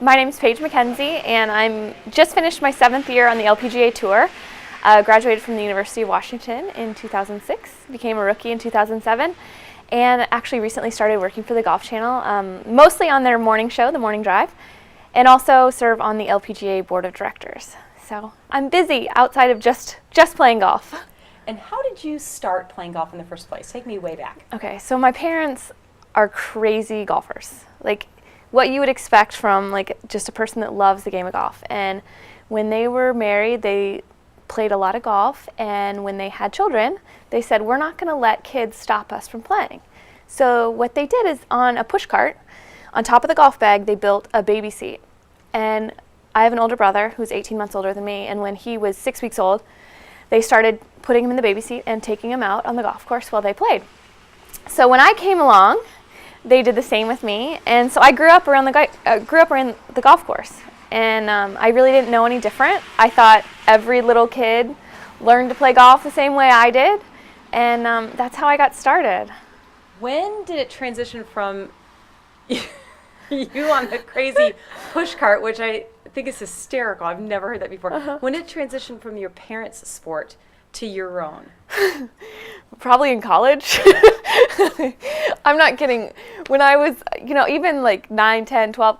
My name is Paige MacKenzie, and I'm just finished my 7th year on the LPGA Tour. Graduated from the University of Washington in 2006, became a rookie in 2007, and actually recently started working for the Golf Channel, mostly on their morning show, The Morning Drive, and also serve on the LPGA Board of Directors. So I'm busy outside of just playing golf. And how did you start playing golf in the first place? Take me way back. Okay, so my parents are crazy golfers. Like what you would expect from like just a person that loves the game of golf. And when they were married, they played a lot of golf, and when they had children, they said, we're not going to let kids stop us from playing. So what they did is on a push cart, on top of the golf bag, they built a baby seat. And I have an older brother who's 18 months older than me, and when he was 6 weeks old, they started putting him in the baby seat and taking him out on the golf course while they played. So when I came along, they did the same with me, and so I grew up around the golf course, and I really didn't know any different. I thought every little kid learned to play golf the same way I did, and that's how I got started. When did it transition from you on the crazy push cart, which I think is hysterical, I've never heard that before. When did it transition from your parents' sport to your own? Probably in college. I'm not kidding. When I was, even like 9, 10, 12,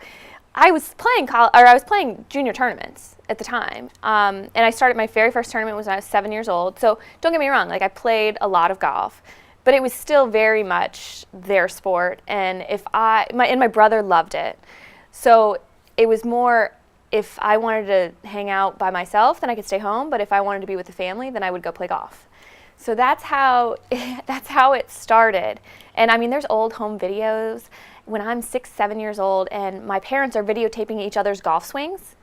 I was playing junior tournaments at the time. And I started my very first tournament was when I was 7 years old. So don't get me wrong, like I played a lot of golf, but it was still very much their sport. And my brother loved it. So it was more, if I wanted to hang out by myself, then I could stay home. But if I wanted to be with the family, then I would go play golf. So that's how it started. And I mean, there's old home videos when I'm 6, 7 years old, and my parents are videotaping each other's golf swings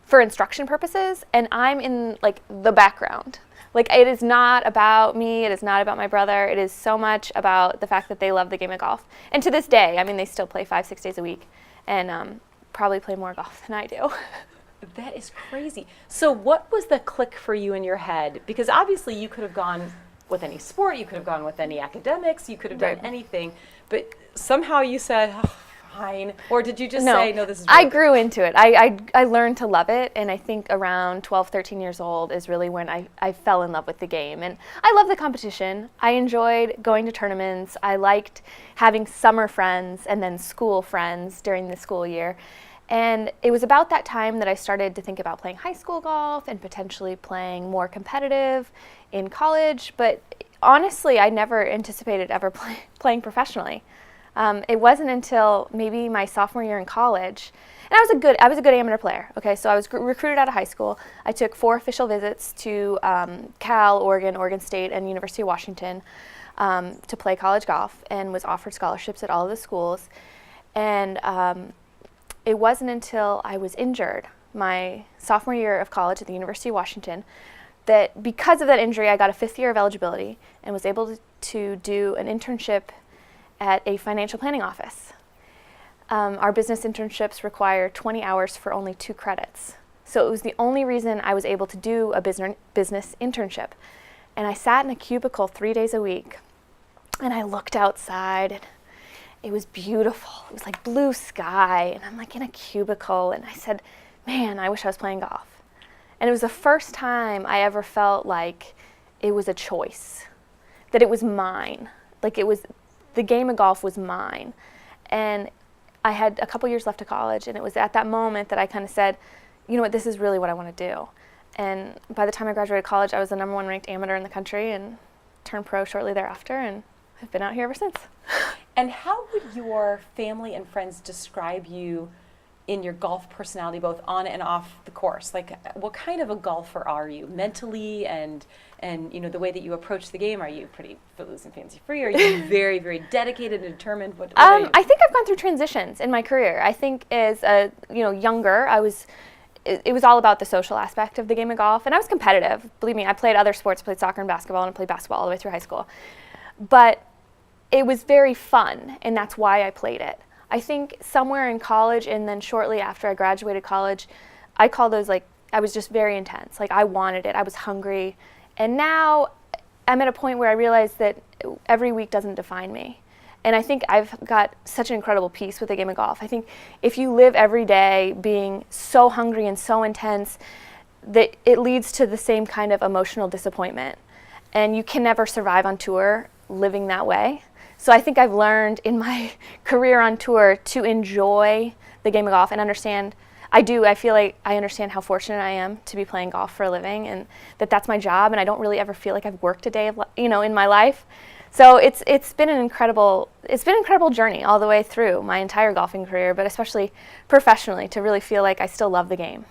for instruction purposes, and I'm in like the background. Like it is not about me, it is not about my brother, it is so much about the fact that they love the game of golf. And to this day, I mean, they still play 5, 6 days a week, and probably play more golf than I do. That is crazy. So what was the click for you in your head? Because obviously you could have gone with any sport, you could have gone with any academics, you could have done anything, but somehow you said, oh, fine. Or did you just say, no, this is really I grew into it. I learned to love it, and I think around 12, 13 years old is really when I fell in love with the game. And I love the competition. I enjoyed going to tournaments. I liked having summer friends and then school friends during the school year. And it was about that time that I started to think about playing high school golf and potentially playing more competitive in college. But honestly, I never anticipated ever playing professionally. It wasn't until maybe my sophomore year in college, and I was a good amateur player. Okay, so I was recruited out of high school. I took 4 official visits to Cal, Oregon State, and University of Washington to play college golf, and was offered scholarships at all of the schools. And it wasn't until I was injured my sophomore year of college at the University of Washington that because of that injury, I got a 5th year of eligibility and was able to do an internship at a financial planning office. Our business internships require 20 hours for only 2 credits. So it was the only reason I was able to do a business internship. And I sat in a cubicle 3 days a week, and I looked outside, and it was beautiful. It was like blue sky, and I'm like in a cubicle, and I said, man, I wish I was playing golf. And it was the first time I ever felt like it was a choice, that it was mine. Like the game of golf was mine. And I had a couple years left of college, and it was at that moment that I kind of said, you know what, this is really what I want to do. And by the time I graduated college, I was the #1 ranked amateur in the country and turned pro shortly thereafter, and I've been out here ever since. And how would your family and friends describe you in your golf personality, both on and off the course? Like, what kind of a golfer are you mentally, and the way that you approach the game? Are you pretty footloose and fancy free? Are you very, very dedicated and determined? What are you? I think I've gone through transitions in my career. I think as younger, it was all about the social aspect of the game of golf, and I was competitive. Believe me, I played other sports, played soccer and basketball, and I played basketball all the way through high school. But it was very fun, and that's why I played it. I think somewhere in college, and then shortly after I graduated college, I call those I was just very intense. Like I wanted it, I was hungry. And now I'm at a point where I realize that every week doesn't define me. And I think I've got such an incredible peace with the game of golf. I think if you live every day being so hungry and so intense, that it leads to the same kind of emotional disappointment. And you can never survive on tour living that way. So I think I've learned in my career on tour to enjoy the game of golf and understand. I feel like I understand how fortunate I am to be playing golf for a living, and that's my job, and I don't really ever feel like I've worked a day of, in my life. So it's been an incredible journey all the way through my entire golfing career, but especially professionally, to really feel like I still love the game.